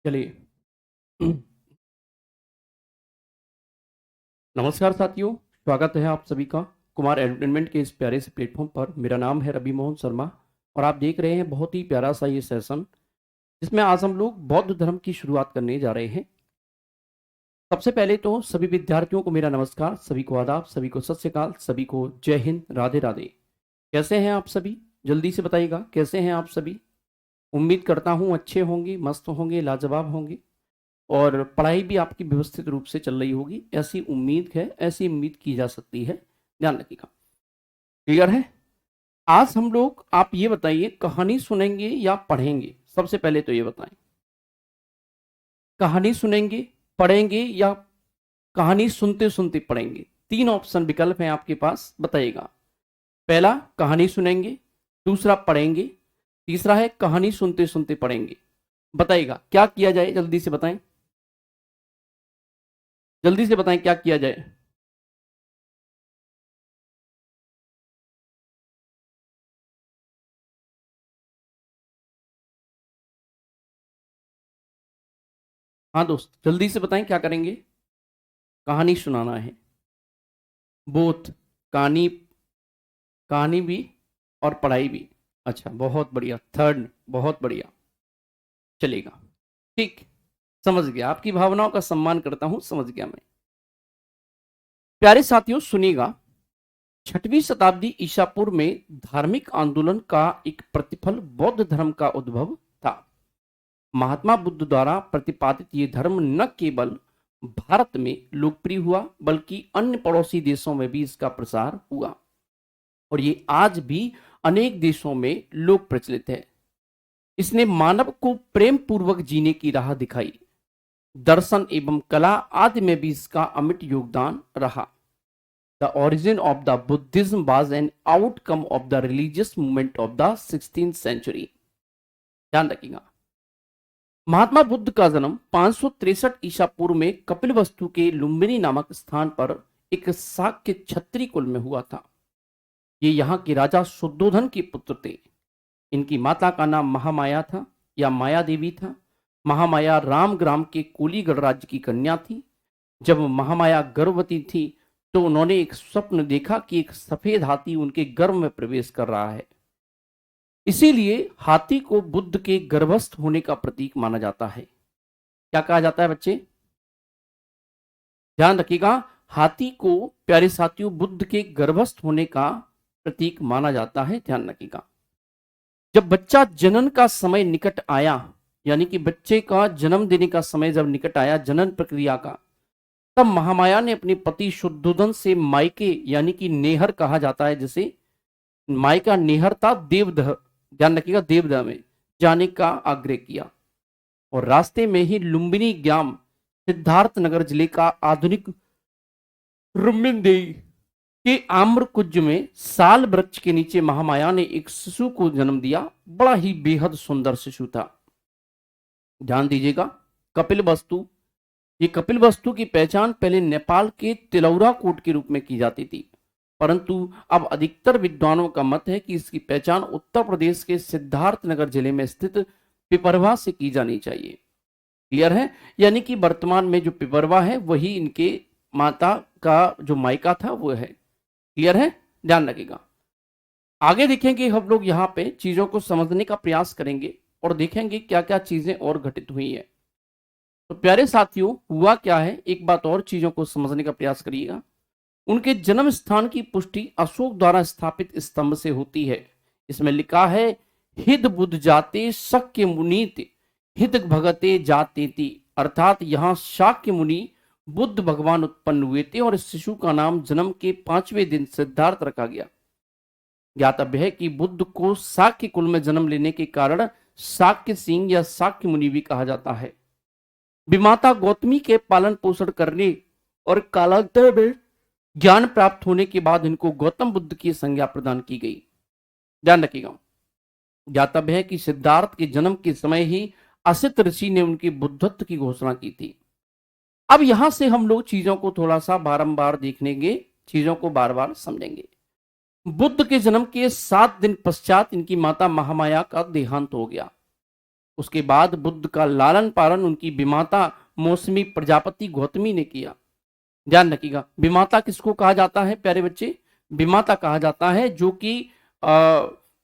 चलिए। नमस्कार साथियों, स्वागत है आप सभी का कुमार एंटरटेनमेंट के इस प्यारे से प्लेटफॉर्म पर। मेरा नाम है रवि मोहन शर्मा और आप देख रहे हैं बहुत ही प्यारा सा ये सेशन, जिसमें आज हम लोग बौद्ध धर्म की शुरुआत करने जा रहे हैं। सबसे पहले तो सभी विद्यार्थियों को मेरा नमस्कार, सभी को आदाब, सभी को सत श्री अकाल, सभी को जय हिंद, राधे राधे। कैसे हैं आप सभी? जल्दी से बताइएगा, कैसे हैं आप सभी? उम्मीद करता हूँ अच्छे होंगे, मस्त होंगे, लाजवाब होंगे और पढ़ाई भी आपकी व्यवस्थित रूप से चल रही होगी, ऐसी उम्मीद है, ऐसी उम्मीद की जा सकती है। ध्यान रखिएगा। क्लियर है? आज हम लोग, आप ये बताइए, कहानी सुनेंगे या पढ़ेंगे? सबसे पहले तो ये बताएं, कहानी सुनेंगे, पढ़ेंगे या कहानी सुनते सुनते पढ़ेंगे? तीन ऑप्शन विकल्प हैं आपके पास, बताइएगा। पहला कहानी सुनेंगे, दूसरा पढ़ेंगे, तीसरा है कहानी सुनते सुनते पढ़ेंगे। बताइएगा क्या किया जाए, जल्दी से बताएं, जल्दी से बताएं क्या किया जाए। हाँ दोस्त, जल्दी से बताएं क्या करेंगे। कहानी सुनाना है, बोथ, कहानी, कहानी भी और पढ़ाई भी। अच्छा, बहुत बढ़िया, थर्ड, बहुत बढ़िया, चलेगा, ठीक, समझ गया, आपकी भावनाओं का सम्मान करता हूं, समझ गया मैं। प्यारे साथियों सुनिएगा, 6वीं शताब्दी ईसा पूर्व में धार्मिक आंदोलन का एक प्रतिफल बौद्ध धर्म का उद्भव था। महात्मा बुद्ध द्वारा प्रतिपादित ये धर्म न केवल भारत में लोकप्रिय हुआ, बल्कि अन्य पड़ोसी देशों में भी इसका प्रसार हुआ और ये आज भी अनेक देशों में लोक प्रचलित है। इसने मानव को प्रेम पूर्वक जीने की राह दिखाई। दर्शन एवं कला आदि में भी इसका अमिट योगदान रहा। The origin of the Buddhism was an outcome of the religious movement of the 16th century. ध्यान रखिएगा, महात्मा बुद्ध का जन्म 563 ईसा पूर्व में कपिलवस्तु के लुम्बिनी नामक स्थान पर एक शाक्य क्षत्रिय कुल में हुआ था। ये यहाँ के राजा शुद्धोधन के पुत्र थे। इनकी माता का नाम महामाया था या माया देवी था। महामाया रामग्राम के कोलीगढ़ राज्य की कन्या थी। जब महामाया गर्भवती थी तो उन्होंने एक स्वप्न देखा कि एक सफेद हाथी उनके गर्भ में प्रवेश कर रहा है। इसीलिए हाथी को बुद्ध के गर्भस्थ होने का प्रतीक माना जाता है। क्या कहा जाता है बच्चे? ध्यान रखिएगा, हाथी को प्यारे साथियों बुद्ध के गर्भस्थ होने का प्रतीक माना जाता है। ध्यान रखिएगा, जब बच्चा जनन का समय निकट आया, यानी कि बच्चे का जन्म देने का समय जब निकट आया, जनन प्रक्रिया का, तब महामाया ने अपने पति शुद्धोधन से मायके, यानी कि नेहर कहा जाता है जिसे, मायका नेहर था देवदह, ध्यान रखिएगा, देवदह में जाने का आग्रह किया और रास्ते में ही लुम्बिनी ग्राम सिद्धार्थ नगर जिले का आधुनिक रुम्बिनदेई के आम्र कुंज में साल वृक्ष के नीचे महामाया ने एक शिशु को जन्म दिया। बड़ा ही बेहद सुंदर शिशु था। ध्यान दीजिएगा, कपिल वस्तु, ये कपिल वस्तु की पहचान पहले नेपाल के तिलौरा कोट के रूप में की जाती थी, परंतु अब अधिकतर विद्वानों का मत है कि इसकी पहचान उत्तर प्रदेश के सिद्धार्थ नगर जिले में स्थित पिपरवा से की जानी चाहिए। क्लियर है? यानी कि वर्तमान में जो पिपरवा है वही इनके माता का जो मायका था वो है। क्लियर है? ध्यान रखिएगा। आगे देखेंगे हम लोग, यहाँ पे चीजों को समझने का प्रयास करेंगे और देखेंगे क्या क्या चीजें और घटित हुई है। तो प्यारे साथियों, हुआ क्या है, एक बात और चीजों को समझने का प्रयास करिएगा। उनके जन्म स्थान की पुष्टि अशोक द्वारा स्थापित स्तंभ से होती है। इसमें लिखा है, हिद बुद्ध जाते शक्य मुनीत हित भगते जाते, अर्थात यहाँ शाक्य मुनि बुद्ध भगवान उत्पन्न हुए थे और इस शिशु का नाम जन्म के 5वें दिन सिद्धार्थ रखा गया। ज्ञातव्य है कि बुद्ध को शाक्य कुल में जन्म लेने के कारण शाक्य सिंह या शाक्य मुनि भी कहा जाता है। विमाता गौतमी के पालन पोषण करने और कालांतर में ज्ञान प्राप्त होने के बाद इनको गौतम बुद्ध की संज्ञा प्रदान की गई। ध्यान रखिएगा, ज्ञातव्य है कि सिद्धार्थ के जन्म के समय ही असित ऋषि ने उनकी बुद्धत्व की घोषणा की थी। अब यहां से हम लोग चीजों को थोड़ा सा बारंबार देखेंगे, चीजों को बार बार समझेंगे। बुद्ध के जन्म के 7 दिन पश्चात इनकी माता महामाया का देहांत हो गया। उसके बाद बुद्ध का लालन पालन उनकी विमाता मौसमी प्रजापति गौतमी ने किया। ध्यान रखिएगा, विमाता किसको कहा जाता है प्यारे बच्चे? विमाता कहा जाता है जो कि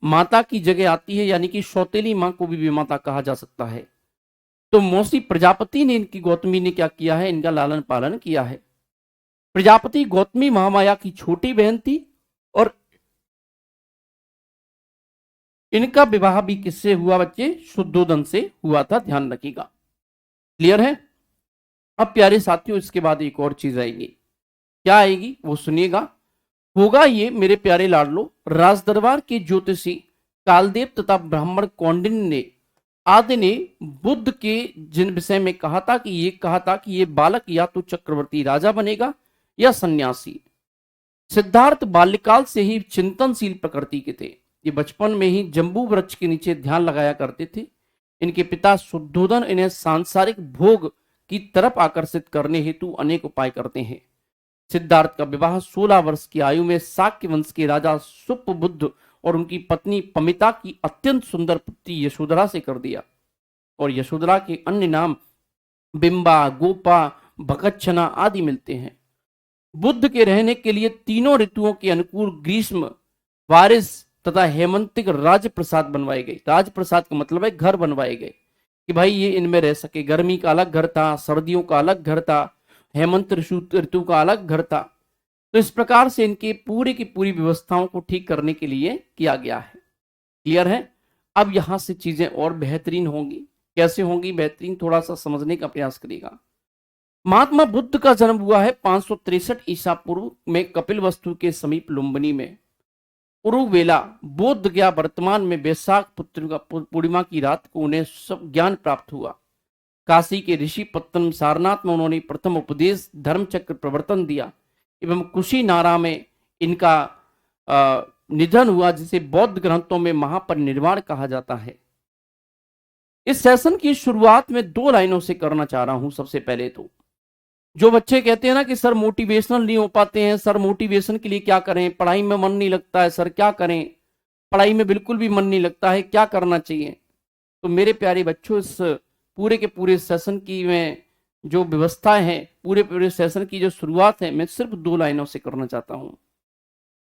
माता की जगह आती है, यानी कि सौतेली मां को भी विमाता कहा जा सकता है। तो मौसी प्रजापति ने इनकी गौतमी ने क्या किया है? इनका लालन पालन किया है। प्रजापति गौतमी महामाया की छोटी बहन थी और इनका विवाह भी किससे हुआ बच्चे? शुद्धोदन से हुआ था, ध्यान रखिएगा। क्लियर है? अब प्यारे साथियों इसके बाद एक और चीज आएगी। क्या आएगी वो सुनिएगा। होगा ये मेरे प्यारे लाडलो, राजदरबार के ज्योतिषी कालदेव तथा ब्राह्मण कौंडिन्य ने आदि ने बुद्ध के जिन विषय में कहा था कि ये बालक या तो चक्रवर्ती राजा बनेगा या सन्यासी। सिद्धार्थ बाल्यकाल से ही चिंतनशील प्रकृति के थे। ये बचपन में ही जम्बू वृक्ष के नीचे ध्यान लगाया करते थे। इनके पिता शुद्धोदन इन्हें सांसारिक भोग की तरफ आकर्षित करने हेतु अनेक उपाय करते हैं। सिद्धार्थ का विवाह 16 वर्ष की आयु में शाक्य वंश के राजा सुप्पबुद्ध और उनकी पत्नी पमिता की अत्यंत सुंदर पुत्री यशोधरा से कर दिया। और यशोधरा के अन्य नाम बिंबा, गोपा, भगच्छना आदि मिलते हैं। बुद्ध के रहने के लिए तीनों ऋतुओं के अनुकूल ग्रीष्म, बारिश तथा हेमंतिक राजप्रसाद बनवाए गए। राजप्रसाद का मतलब है घर बनवाए गए कि भाई ये इनमें रह सके। गर्मी का अलग घर था, सर्दियों का अलग घर था, हेमंत ऋतु का अलग घर था। तो इस प्रकार से इनके पूरी की पूरी व्यवस्थाओं को ठीक करने के लिए किया गया है। क्लियर है? अब यहां से चीजें और बेहतरीन होंगी। कैसे होंगी बेहतरीन? थोड़ा सा समझने का प्रयास करिएगा। महात्मा बुद्ध का जन्म हुआ है 563 ईसा पूर्व में कपिलवस्तु के समीप लुम्बिनी में। उरुवेला बोध गया। वर्तमान में वैशाख पूर्णिमा की रात को उन्हें सब ज्ञान प्राप्त हुआ। काशी के ऋषि पत्तन सारनाथ में उन्होंने प्रथम उपदेश धर्म चक्र प्रवर्तन दिया एवं कुशीनारा में इनका निधन हुआ, जिसे बौद्ध ग्रंथों में महापरिनिर्वाण कहा जाता है। इस सेशन की शुरुआत में 2 लाइनों से करना चाह रहा हूं। सबसे पहले तो जो बच्चे कहते हैं ना कि सर मोटिवेशनल नहीं हो पाते हैं, सर मोटिवेशन के लिए क्या करें, पढ़ाई में मन नहीं लगता है, सर क्या करें, पढ़ाई में बिल्कुल भी मन नहीं लगता है, क्या करना चाहिए? तो मेरे प्यारे बच्चों, इस पूरे के पूरे सेशन की में जो व्यवस्था है, पूरे सेशन की जो शुरुआत है, मैं सिर्फ 2 लाइनों से करना चाहता हूं।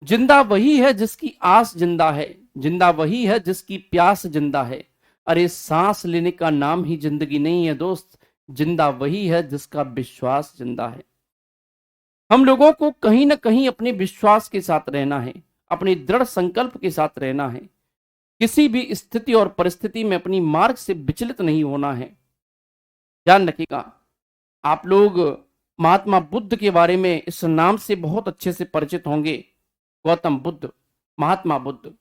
जिंदा वही है जिसकी आस जिंदा है, जिंदा वही है जिसकी प्यास जिंदा है। अरे सांस लेने का नाम ही जिंदगी नहीं है दोस्त, जिंदा वही है जिसका विश्वास जिंदा है। हम लोगों को कहीं ना कहीं अपने विश्वास के साथ रहना है, अपने दृढ़ संकल्प के साथ रहना है। किसी भी स्थिति और परिस्थिति में अपनी मार्ग से विचलित नहीं होना है। ध्यान रखिएगा, आप लोग महात्मा बुद्ध के बारे में इस नाम से बहुत अच्छे से परिचित होंगे। गौतम बुद्ध, महात्मा बुद्ध।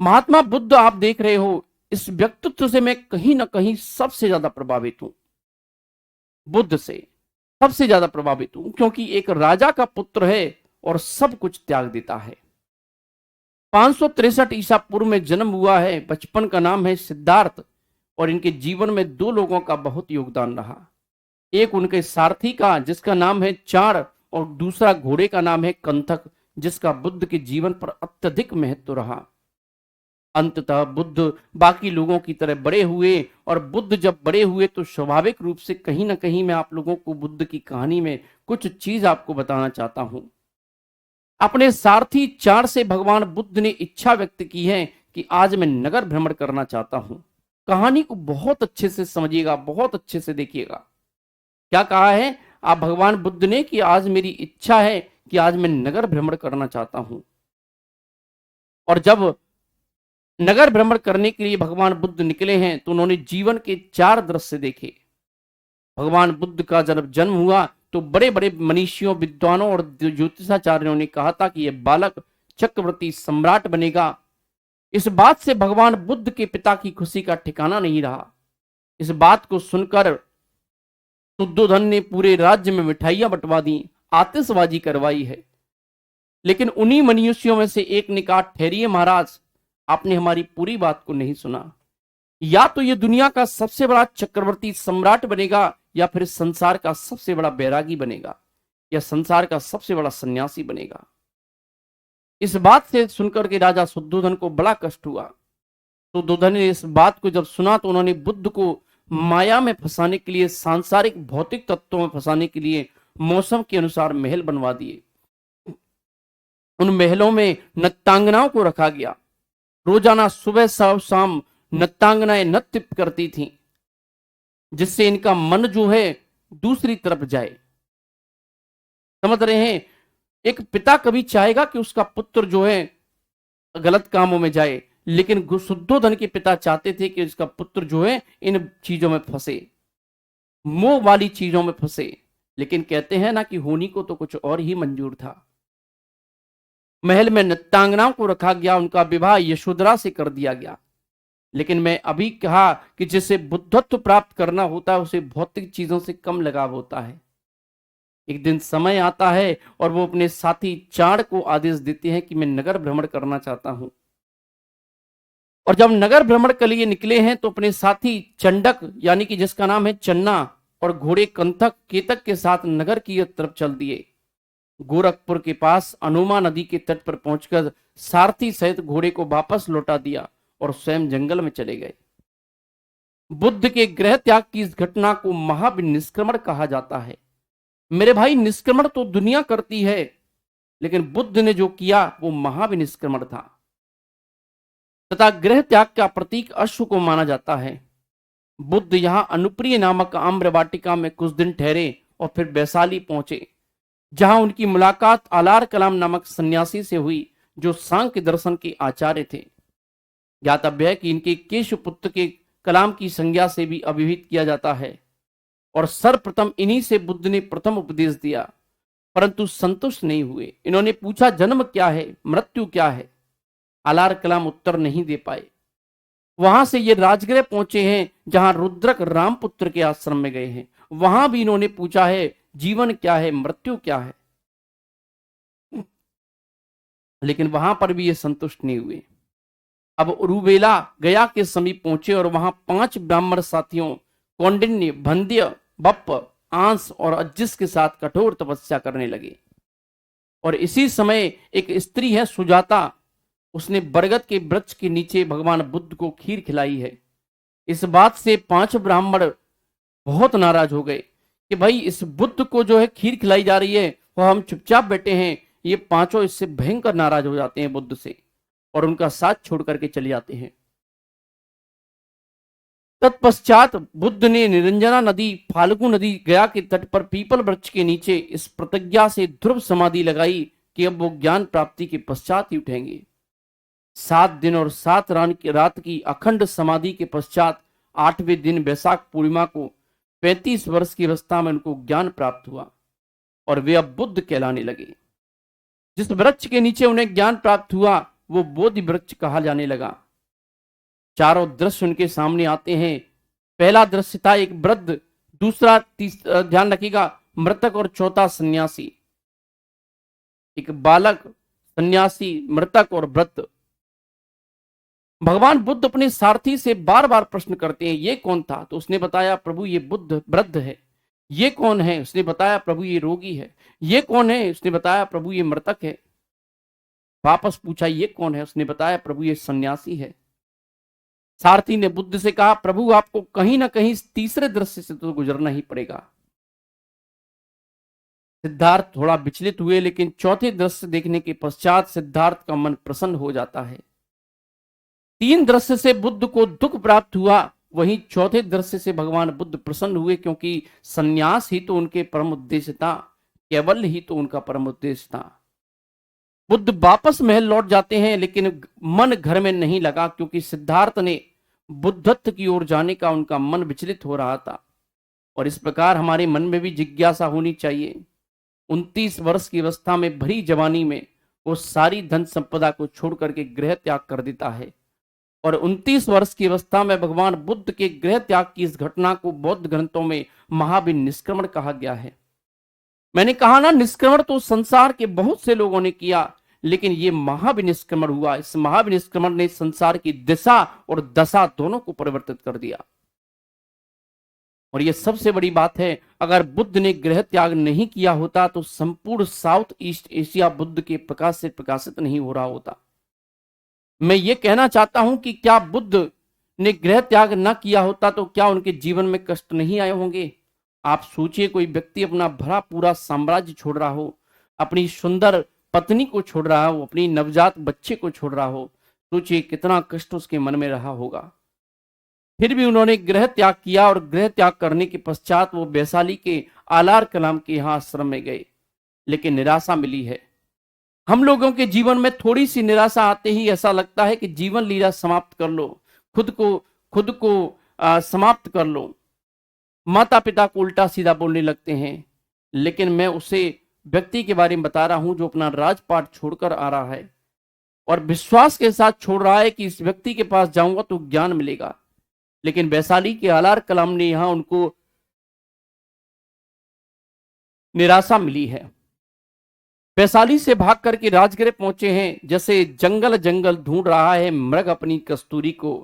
महात्मा बुद्ध आप देख रहे हो, इस व्यक्तित्व से मैं कहीं ना कहीं सबसे ज्यादा प्रभावित हूं। बुद्ध से सबसे ज्यादा प्रभावित हूं, क्योंकि एक राजा का पुत्र है और सब कुछ त्याग देता है। 563 ईसा पूर्व में जन्म हुआ है। बचपन का नाम है सिद्धार्थ और इनके जीवन में 2 लोगों का बहुत योगदान रहा। एक उनके सारथी का जिसका नाम है चाण और दूसरा घोड़े का नाम है कंथक, जिसका बुद्ध के जीवन पर अत्यधिक महत्व रहा। अंततः बुद्ध बाकी लोगों की तरह बड़े हुए और बुद्ध जब बड़े हुए तो स्वाभाविक रूप से कहीं ना कहीं मैं आप लोगों को बुद्ध की कहानी में कुछ चीज आपको बताना चाहता हूं। अपने सारथी चाण से भगवान बुद्ध ने इच्छा व्यक्त की है कि आज मैं नगर भ्रमण करना चाहता हूं। कहानी को बहुत अच्छे से समझिएगा, बहुत अच्छे से देखिएगा। क्या कहा है आप भगवान बुद्ध ने कि आज मेरी इच्छा है कि आज मैं नगर भ्रमण करना चाहता हूं। और जब नगर भ्रमण करने के लिए भगवान बुद्ध निकले हैं तो उन्होंने जीवन के 4 दृश्य देखे। भगवान बुद्ध का जब जन्म हुआ तो बड़े बड़े मनीषियों, विद्वानों और ज्योतिषाचार्यों ने कहा था कि यह बालक चक्रवर्ती सम्राट बनेगा। इस बात से भगवान बुद्ध के पिता की खुशी का ठिकाना नहीं रहा। इस बात को सुनकर शुद्धोधन ने पूरे राज्य में मिठाइयां बंटवा दी, आतिशबाजी करवाई है। लेकिन उन्हीं मनीषियों में से एक ने कहा, ठहरिए महाराज, आपने हमारी पूरी बात को नहीं सुना। या तो ये दुनिया का सबसे बड़ा चक्रवर्ती सम्राट बनेगा या फिर संसार का सबसे बड़ा बैरागी बनेगा या संसार का सबसे बड़ा सन्यासी बनेगा। इस बात से सुनकर के राजा शुद्धोधन को बड़ा कष्ट हुआ। तो दुर्योधन ने इस बात को जब सुना तो उन्होंने बुद्ध को माया में फंसाने के लिए, सांसारिक भौतिक तत्वों में फंसाने के लिए मौसम के अनुसार महल बनवा दिए। उन महलों में नृत्यांगनाओं को रखा गया। रोजाना सुबह शाम नृत्यांगनाएं नृत्य करती थीं, जिससे इनका मन जो है दूसरी तरफ जाए। समझ रहे हैं? एक पिता कभी चाहेगा कि उसका पुत्र जो है गलत कामों में जाए, लेकिन शुद्धोधन के पिता चाहते थे कि उसका पुत्र जो है इन चीजों में फंसे, मोह वाली चीजों में फंसे। लेकिन कहते हैं ना कि होनी को तो कुछ और ही मंजूर था। महल में नृत्यांगनाओं को रखा गया, उनका विवाह यशोधरा से कर दिया गया। लेकिन मैं अभी कहा कि जिसे बुद्धत्व प्राप्त करना होता है उसे भौतिक चीजों से कम लगाव होता है। एक दिन समय आता है और वो अपने साथी चाण को आदेश देते हैं कि मैं नगर भ्रमण करना चाहता हूं। और जब नगर भ्रमण के लिए निकले हैं तो अपने साथी चंडक, यानी कि जिसका नाम है चन्ना, और घोड़े कंथक केतक के साथ नगर की तरफ चल दिए। गोरखपुर के पास अनुमा नदी के तट पर पहुंचकर सारथी सहित घोड़े को वापस लौटा दिया और स्वयं जंगल में चले गए। बुद्ध के गृह त्याग की इस घटना को महानिष्क्रमण कहा जाता है। मेरे भाई, निष्क्रमण तो दुनिया करती है, लेकिन बुद्ध ने जो किया वो महाविनिष्क्रमण था। तथा गृह त्याग का प्रतीक अश्व को माना जाता है। बुद्ध यहां अनुप्रिय नामक आम्र वाटिका में कुछ दिन ठहरे और फिर वैशाली पहुंचे, जहां उनकी मुलाकात आलार कलाम नामक सन्यासी से हुई, जो सांख्य दर्शन के आचार्य थे। ज्ञातव्य है कि इनके केशपुत्र के कलाम की संज्ञा से भी अभिहित किया जाता है, और सर्वप्रथम इन्हीं से बुद्ध ने प्रथम उपदेश दिया। परंतु संतुष्ट नहीं हुए। इन्होंने पूछा, जन्म क्या है, मृत्यु क्या है? आलार कलाम उत्तर नहीं दे पाए। वहां से ये राजगृह पहुंचे हैं, जहां रुद्रक रामपुत्र के आश्रम में गए हैं। वहां भी इन्होंने पूछा है, जीवन क्या है, मृत्यु क्या है? लेकिन वहां पर भी ये संतुष्ट नहीं हुए। अब उरुवेला गया के समीप पहुंचे और वहां 5 ब्राह्मण साथियों कौंडिन्य, भंद्य, बप्प, आंस और अज्जिस के साथ कठोर तपस्या करने लगे। और इसी समय एक स्त्री है सुजाता, उसने बरगद के वृक्ष के नीचे भगवान बुद्ध को खीर खिलाई है। इस बात से 5 ब्राह्मण बहुत नाराज हो गए कि भाई इस बुद्ध को जो है खीर खिलाई जा रही है और हम चुपचाप बैठे हैं। ये 5 इससे भयंकर नाराज हो जाते हैं बुद्ध से और उनका साथ छोड़ करके चले जाते हैं। तत्पश्चात बुद्ध ने निरंजना नदी, फाल्गु नदी, गया के तट पर पीपल वृक्ष के नीचे इस प्रतिज्ञा से ध्रुव समाधि लगाई कि अब वो ज्ञान प्राप्ति के पश्चात ही उठेंगे। 7 दिन और 7 रात की अखंड समाधि के पश्चात 8वें दिन वैशाख पूर्णिमा को 35 वर्ष की अवस्था में उनको ज्ञान प्राप्त हुआ और वे अब बुद्ध कहलाने लगे। जिस वृक्ष के नीचे उन्हें ज्ञान प्राप्त हुआ वो बोधि वृक्ष कहा जाने लगा। चारों दृश्य उनके सामने आते हैं। पहला दृश्य था एक वृद्ध, दूसरा ध्यान रखिएगा मृतक, और चौथा सन्यासी। एक बालक, सन्यासी, मृतक और वृद्ध। भगवान बुद्ध अपने सारथी से बार बार प्रश्न करते हैं, ये कौन था? तो उसने बताया, प्रभु ये बुद्ध वृद्ध है। ये कौन है? उसने बताया, प्रभु ये रोगी है। ये कौन है? उसने बताया, प्रभु ये मृतक है। वापस पूछा, ये कौन है? उसने बताया, प्रभु ये सन्यासी है। सारथी ने बुद्ध से कहा, प्रभु आपको कहीं ना कहीं इस तीसरे दृश्य से तो गुजरना ही पड़ेगा। सिद्धार्थ थोड़ा विचलित हुए, लेकिन चौथे दृश्य देखने के पश्चात सिद्धार्थ का मन प्रसन्न हो जाता है। 3 दृश्य से बुद्ध को दुख प्राप्त हुआ, वहीं चौथे दृश्य से भगवान बुद्ध प्रसन्न हुए, क्योंकि सन्यास ही तो उनके परम उद्देश्य था, केवल ही तो उनका परम उद्देश्य था। बुद्ध वापस महल लौट जाते हैं, लेकिन मन घर में नहीं लगा, क्योंकि सिद्धार्थ ने बुद्धत्व की ओर जाने का उनका मन विचलित हो रहा था। और इस प्रकार हमारे मन में भी जिज्ञासा होनी चाहिए। 29 वर्ष की अवस्था में भरी जवानी में वो सारी धन संपदा को छोड़ करके गृह त्याग कर देता है। और 29 वर्ष की अवस्था में भगवान बुद्ध के गृह त्याग की इस घटना को बौद्ध ग्रंथों में महाविनिष्क्रमण कहा गया है। मैंने कहा ना, निष्क्रमण तो संसार के बहुत से लोगों ने किया, लेकिन ये महाविनिष्क्रमण हुआ। इस महाविनिष्क्रमण ने संसार की दिशा और दशा दोनों को परिवर्तित कर दिया। और ये सबसे बड़ी बात है, अगर बुद्ध ने गृह त्याग नहीं किया होता तो संपूर्ण साउथ ईस्ट एशिया बुद्ध के प्रकाश से प्रकाशित नहीं हो रहा होता। मैं ये कहना चाहता हूं कि क्या बुद्ध ने गृह त्याग न किया होता तो क्या उनके जीवन में कष्ट नहीं आए होंगे? आप सोचिए, कोई व्यक्ति अपना भरा पूरा साम्राज्य छोड़ रहा हो, अपनी सुंदर पत्नी को छोड़ रहा हो, अपनी नवजात बच्चे को छोड़ रहा हो, सोचिए कितना कष्ट उसके मन में रहा होगा। फिर भी उन्होंने गृह त्याग किया और गृह त्याग करने के पश्चात वो वैशाली के आलार कलाम के यहाँ आश्रम में गए, लेकिन निराशा मिली है। हम लोगों के जीवन में थोड़ी सी निराशा आते ही ऐसा लगता है कि जीवन लीला समाप्त कर लो, खुद को समाप्त कर लो। माता पिता को उल्टा सीधा बोलने लगते हैं। लेकिन मैं उसे व्यक्ति के बारे में बता रहा हूं जो अपना राजपाट छोड़कर आ रहा है और विश्वास के साथ छोड़ रहा है कि इस व्यक्ति के पास जाऊंगा तो ज्ञान मिलेगा। लेकिन वैशाली के आलार कलाम ने यहां उनको निराशा मिली है। वैशाली से भाग करके राजगृह पहुंचे हैं, जैसे जंगल जंगल ढूंढ रहा है मृग अपनी कस्तूरी को,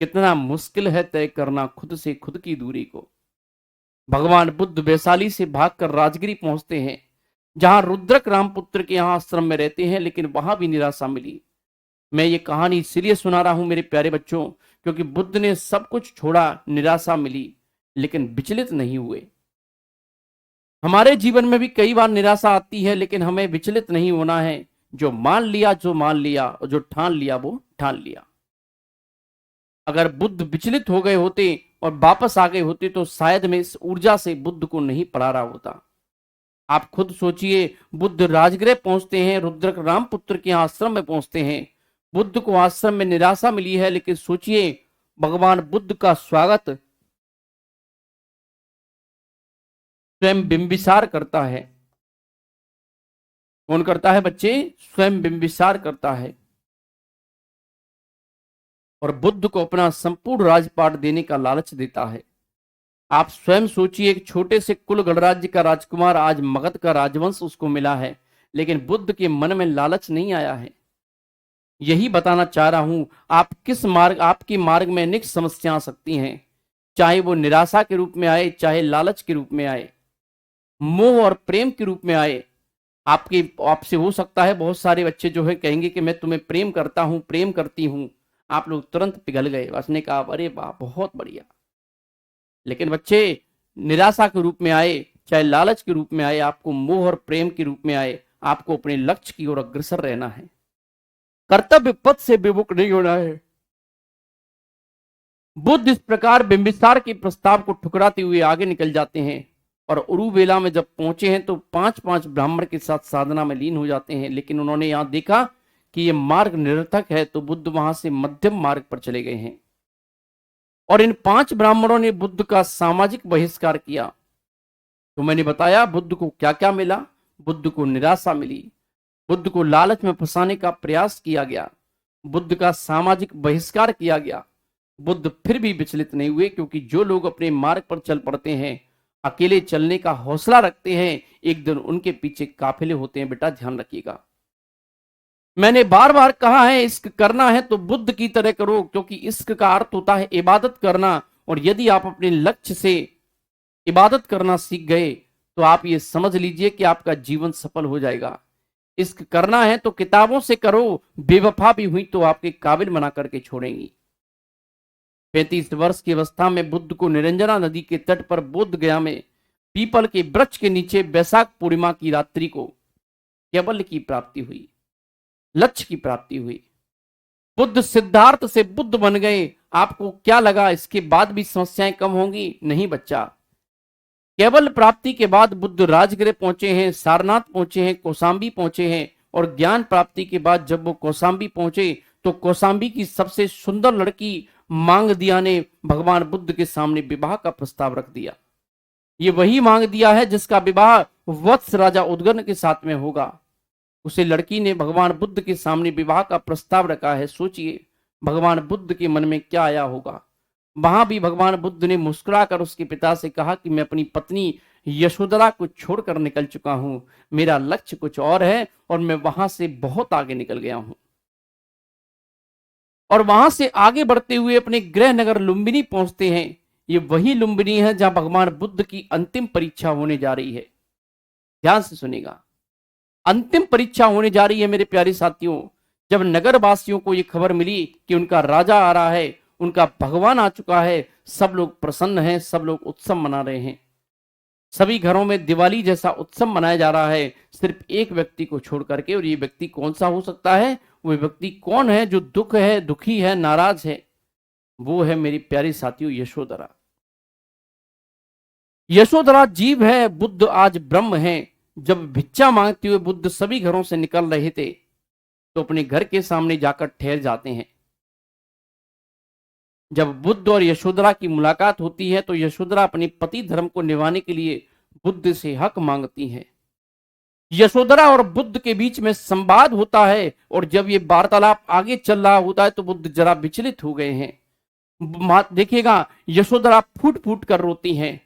कितना मुश्किल है तय करना खुद से खुद की दूरी को। भगवान बुद्ध वैशाली से भागकर राजगिरी पहुंचते हैं, जहां रुद्रक रामपुत्र के यहां आश्रम में रहते हैं, लेकिन वहां भी निराशा मिली। मैं ये कहानी इसलिए सुना रहा हूं मेरे प्यारे बच्चों, क्योंकि बुद्ध ने सब कुछ छोड़ा, निराशा मिली, लेकिन विचलित नहीं हुए। हमारे जीवन में भी कई बार निराशा आती है, लेकिन हमें विचलित नहीं होना है। जो मान लिया और जो ठान लिया वो ठान लिया। अगर बुद्ध विचलित हो गए होते और वापस आ गए होते तो शायद मैं इस ऊर्जा से बुद्ध को नहीं पढ़ा रहा होता। आप खुद सोचिए, बुद्ध राजगृह पहुंचते हैं, रुद्रक रामपुत्र के आश्रम में पहुंचते हैं। बुद्ध को आश्रम में निराशा मिली है, लेकिन सोचिए भगवान बुद्ध का स्वागत स्वयं बिंबिसार करता है। कौन करता है बच्चे? स्वयं बिंबिसार करता है और बुद्ध को अपना संपूर्ण राजपाट देने का लालच देता है। आप स्वयं सोचिए, एक छोटे से कुल गणराज्य का राजकुमार, आज मगध का राजवंश उसको मिला है, लेकिन बुद्ध के मन में लालच नहीं आया है। यही बताना चाह रहा हूं, आप किस मार्ग, आपके मार्ग में अनेक समस्याएं आ सकती हैं, चाहे वो निराशा के रूप में आए, चाहे लालच के रूप में आए, मोह और प्रेम के रूप में आए। आपसे हो सकता है बहुत सारे बच्चे जो है कहेंगे कि मैं तुम्हें प्रेम करता हूं, प्रेम करती हूं। आप लोग तुरंत पिघल गए, उसने कहा अरे वाह बहुत बढ़िया। लेकिन बच्चे निराशा के रूप में आए, चाहे लालच के रूप में आए, आपको मोह और प्रेम के रूप में आए, आपको अपने लक्ष्य की ओर अग्रसर रहना है, कर्तव्य पथ से विमुख नहीं होना है। बुद्ध इस प्रकार बिंबिसार के प्रस्ताव को ठुकराते हुए आगे निकल जाते हैं और उरुवेला में जब पहुंचे हैं तो 5-5 ब्राह्मण के साथ साधना में लीन हो जाते हैं। लेकिन उन्होंने यहां देखा कि यह मार्ग निरर्थक है, तो बुद्ध वहां से मध्यम मार्ग पर चले गए हैं और इन 5 ब्राह्मणों ने बुद्ध का सामाजिक बहिष्कार किया। तो मैंने बताया बुद्ध को क्या क्या मिला। बुद्ध को निराशा मिली, बुद्ध को लालच में फंसाने का प्रयास किया गया, बुद्ध का सामाजिक बहिष्कार किया गया। बुद्ध फिर भी विचलित नहीं हुए, क्योंकि जो लोग अपने मार्ग पर चल पड़ते हैं, अकेले चलने का हौसला रखते हैं, एक दिन उनके पीछे काफिले होते हैं। बेटा ध्यान रखिएगा, मैंने बार बार कहा है, इश्क करना है तो बुद्ध की तरह करो, क्योंकि इश्क का अर्थ होता है इबादत करना। और यदि आप अपने लक्ष्य से इबादत करना सीख गए तो आप ये समझ लीजिए कि आपका जीवन सफल हो जाएगा। इश्क करना है तो किताबों से करो, बेवफा भी हुई तो आपके काबिल बना करके छोड़ेंगी। 35 वर्ष की अवस्था में बुद्ध को निरंजना नदी के तट पर बोध गया में पीपल के वृक्ष के नीचे वैशाख पूर्णिमा की रात्रि को केवल की प्राप्ति हुई, लक्ष्य की प्राप्ति हुई। बुद्ध सिद्धार्थ से बुद्ध बन गए। आपको क्या लगा इसके बाद भी समस्याएं कम होंगी? नहीं बच्चा, केवल प्राप्ति के बाद बुद्ध राजगृह पहुंचे हैं, सारनाथ पहुंचे हैं, कौशाम्बी पहुंचे हैं और ज्ञान प्राप्ति के बाद जब वो कौशाम्बी पहुंचे तो कौशाम्बी की सबसे सुंदर लड़की मांग दिया ने भगवान बुद्ध के सामने विवाह का प्रस्ताव रख दिया। ये वही मांग दिया है जिसका विवाह वत्स राजा उदगन के साथ में होगा। उसे लड़की ने भगवान बुद्ध के सामने विवाह का प्रस्ताव रखा है। सोचिए भगवान बुद्ध के मन में क्या आया होगा। वहां भी भगवान बुद्ध ने मुस्कुराकर उसके पिता से कहा कि मैं अपनी पत्नी यशोधरा को छोड़कर निकल चुका हूं, मेरा लक्ष्य कुछ और है और मैं वहां से बहुत आगे निकल गया हूं। और वहां से आगे बढ़ते हुए अपने गृह नगर लुम्बिनी पहुंचते हैं। ये वही लुम्बिनी है जहां भगवान बुद्ध की अंतिम परीक्षा होने जा रही है। ध्यान से सुनिएगा, अंतिम परीक्षा होने जा रही है मेरे प्यारे साथियों। जब नगर वासियों को ये खबर मिली कि उनका राजा आ रहा है, उनका भगवान आ चुका है, सब लोग प्रसन्न हैं, सब लोग उत्सव मना रहे हैं। सभी घरों में दिवाली जैसा उत्सव मनाया जा रहा है, सिर्फ एक व्यक्ति को छोड़ करके। और ये व्यक्ति कौन सा हो सकता है? वो व्यक्ति कौन है जो दुख है, दुखी है, नाराज है? वो है मेरी प्यारी साथियों यशोधरा। यशोधरा जीव है, बुद्ध आज ब्रह्म है। जब भिक्षा मांगते हुए बुद्ध सभी घरों से निकल रहे थे तो अपने घर के सामने जाकर ठहर जाते हैं। जब बुद्ध और यशोधरा की मुलाकात होती है तो यशोधरा अपने पति धर्म को निभाने के लिए बुद्ध से हक मांगती है। यशोधरा और बुद्ध के बीच में संवाद होता है और जब ये वार्तालाप आगे चल रहा होता है तो बुद्ध जरा विचलित हो गए हैं। देखिएगा, यशोधरा फूट फूट कर रोती हैं।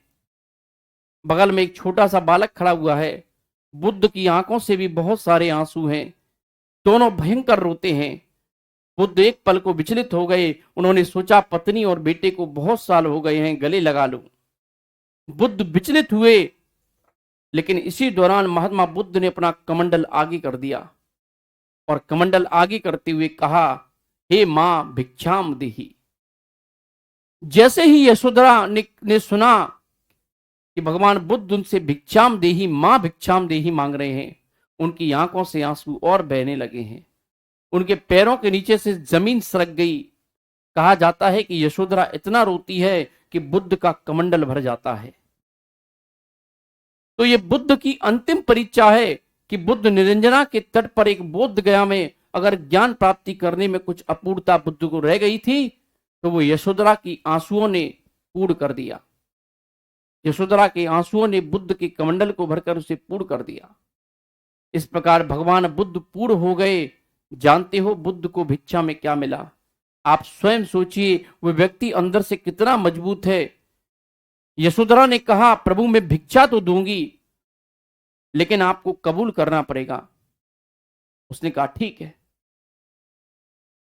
बगल में एक छोटा सा बालक खड़ा हुआ है। बुद्ध की आंखों से भी बहुत सारे आंसू हैं। दोनों भयंकर रोते हैं। बुद्ध एक पल को विचलित हो गए। उन्होंने सोचा पत्नी और बेटे को बहुत साल हो गए हैं, गले लगा लो। बुद्ध विचलित हुए, लेकिन इसी दौरान महात्मा बुद्ध ने अपना कमंडल आगे कर दिया और कमंडल आगे करते हुए कहा, हे मां भिक्षाम देहि। जैसे ही यशोधरा ने सुना कि भगवान बुद्ध उनसे भिक्षाम देहि, मां भिक्षाम देहि मांग रहे हैं, उनकी आंखों से आंसू और बहने लगे हैं। उनके पैरों के नीचे से जमीन सरक गई। कहा जाता है कि यशोधरा इतना रोती है कि बुद्ध का कमंडल भर जाता है। तो ये बुद्ध की अंतिम परीक्षा है कि बुद्ध निरंजना के तट पर एक बोध गया में अगर ज्ञान प्राप्ति करने में कुछ अपूर्णता बुद्ध को रह गई थी तो वो यशोधरा की आंसुओं ने पूर्ण कर दिया। यशोधरा के आंसुओं ने बुद्ध के कमंडल को भरकर उसे पूर्ण कर दिया। इस प्रकार भगवान बुद्ध पूर्ण हो गए। जानते हो बुद्ध को भिक्षा में क्या मिला? आप स्वयं सोचिए, वो व्यक्ति अंदर से कितना मजबूत है। यशोधरा ने कहा, प्रभु मैं भिक्षा तो दूंगी लेकिन आपको कबूल करना पड़ेगा। उसने कहा ठीक है।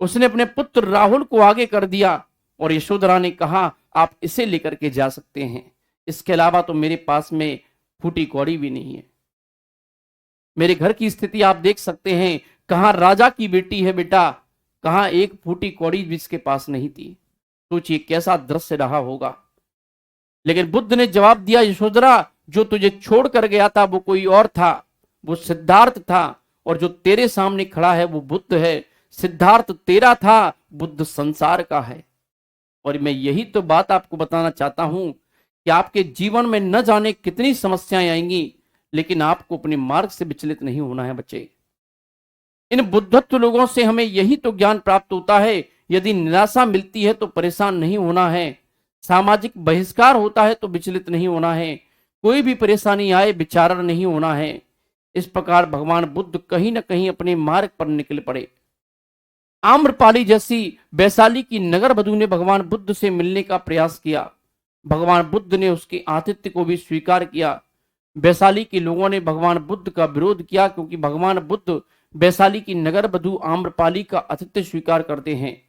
उसने अपने पुत्र राहुल को आगे कर दिया और यशोधरा ने कहा, आप इसे लेकर के जा सकते हैं, इसके अलावा तो मेरे पास में फूटी कौड़ी भी नहीं है। मेरे घर की स्थिति आप देख सकते हैं, कहां राजा की बेटी है बेटा, कहां एक फूटी कौड़ी भी इसके पास नहीं थी। सोचिए कैसा दृश्य रहा होगा। लेकिन बुद्ध ने जवाब दिया, यशोधरा जो तुझे छोड़ कर गया था वो कोई और था, वो सिद्धार्थ था, और जो तेरे सामने खड़ा है वो बुद्ध है। सिद्धार्थ तेरा था, बुद्ध संसार का है। और मैं यही तो बात आपको बताना चाहता हूं कि आपके जीवन में न जाने कितनी समस्याएं आएंगी, लेकिन आपको अपने मार्ग से विचलित नहीं होना है बच्चे। इन बुद्धत्व लोगों से हमें यही तो ज्ञान प्राप्त होता है। यदि निराशा मिलती है तो परेशान नहीं होना है, सामाजिक बहिष्कार होता है तो विचलित नहीं होना है, कोई भी परेशानी आए विचारण नहीं होना है। इस प्रकार भगवान बुद्ध कहीं ना कहीं अपने मार्ग पर निकल पड़े। आम्रपाली जैसी वैशाली की नगर वधू ने भगवान बुद्ध से मिलने का प्रयास किया। भगवान बुद्ध ने उसके आतिथ्य को भी स्वीकार किया। वैशाली के लोगों ने भगवान बुद्ध का विरोध किया क्योंकि भगवान बुद्ध वैशाली की नगर वधू आम्रपाली का आतिथ्य स्वीकार करते हैं।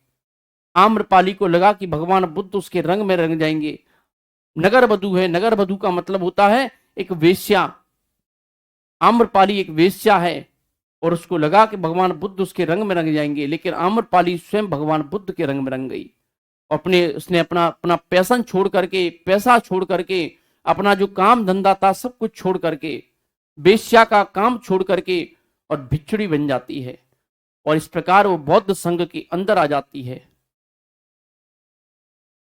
आम्रपाली को लगा कि भगवान बुद्ध उसके रंग में रंग जाएंगे। नगर वधू है, नगर वधू का मतलब होता है एक वेश्या। आम्रपाली एक वेश्या है और उसको लगा कि भगवान बुद्ध उसके रंग में रंग जाएंगे, लेकिन आम्रपाली स्वयं भगवान बुद्ध के रंग में रंग गई। उसने अपना अपना पैसा छोड़ करके अपना जो काम धंधा था सब कुछ छोड़ करके, वेश्या का काम छोड़ करके और भिक्षुड़ी बन जाती है और इस प्रकार वो बौद्ध संघ के अंदर आ जाती है।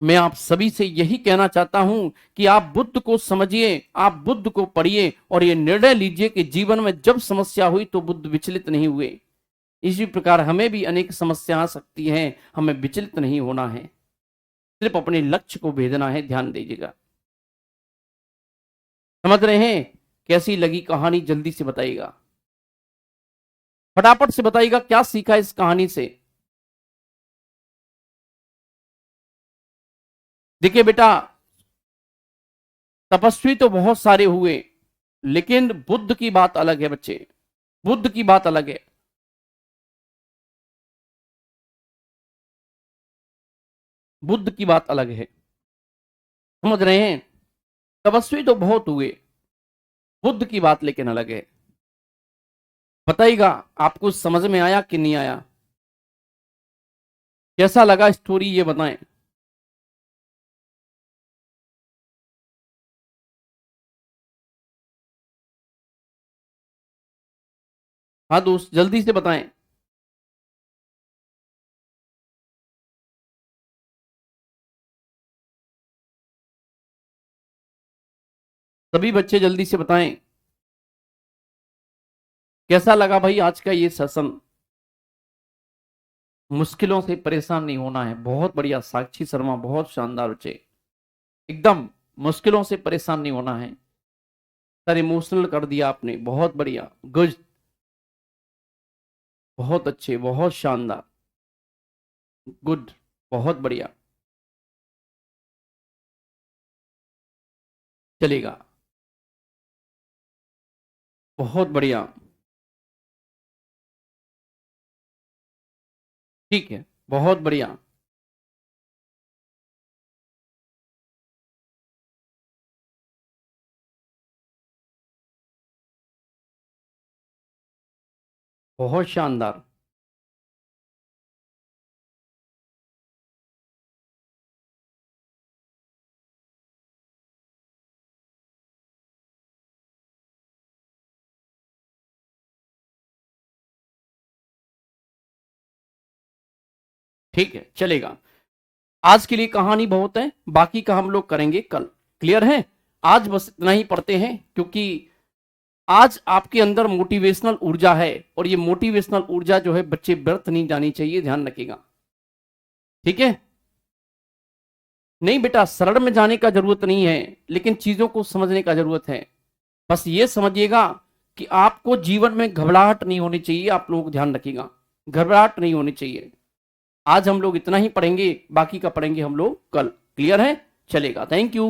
मैं आप सभी से यही कहना चाहता हूं कि आप बुद्ध को समझिए, आप बुद्ध को पढ़िए और ये निर्णय लीजिए कि जीवन में जब समस्या हुई तो बुद्ध विचलित नहीं हुए। इसी प्रकार हमें भी अनेक समस्या आ सकती हैं, हमें विचलित नहीं होना है, सिर्फ अपने लक्ष्य को भेदना है। ध्यान दीजिएगा। समझ रहे हैं? कैसी लगी कहानी जल्दी से बताइएगा, फटाफट से बताइएगा क्या सीखा इस कहानी से। देखिए बेटा, तपस्वी तो बहुत सारे हुए लेकिन बुद्ध की बात अलग है बच्चे, बुद्ध की बात अलग है। बुद्ध की बात अलग है, समझ रहे हैं? तपस्वी तो बहुत हुए, बुद्ध की बात लेकिन अलग है। बताइएगा आपको समझ में आया कि नहीं आया? कैसा लगा स्टोरी ये बताएं। हाँ दोस्त, जल्दी से बताएं। सभी बच्चे जल्दी से बताएं, कैसा लगा भाई आज का ये सेशन। मुश्किलों से परेशान नहीं होना है, बहुत बढ़िया साक्षी शर्मा, बहुत शानदार बच्चे, एकदम मुश्किलों से परेशान नहीं होना है। सर इमोशनल कर दिया आपने, बहुत बढ़िया, गुड, बहुत अच्छे, बहुत शानदार, गुड, बहुत बढ़िया, चलेगा, बहुत बढ़िया, ठीक है, बहुत बढ़िया, बहुत शानदार, ठीक है, चलेगा। आज के लिए कहानी बहुत है, बाकी का हम लोग करेंगे कल। क्लियर है? आज बस इतना ही पढ़ते हैं, क्योंकि आज आपके अंदर मोटिवेशनल ऊर्जा है, और ये मोटिवेशनल ऊर्जा जो है बच्चे व्यर्थ नहीं जानी चाहिए, ध्यान रखिएगा। ठीक है? नहीं बेटा, शरण में जाने का जरूरत नहीं है, लेकिन चीजों को समझने का जरूरत है। बस ये समझिएगा कि आपको जीवन में घबराहट नहीं होनी चाहिए, आप लोग ध्यान रखिएगा, घबराहट नहीं होनी चाहिए। आज हम लोग इतना ही पढ़ेंगे, बाकी का पढ़ेंगे हम लोग कल। क्लियर है? चलेगा, थैंक यू।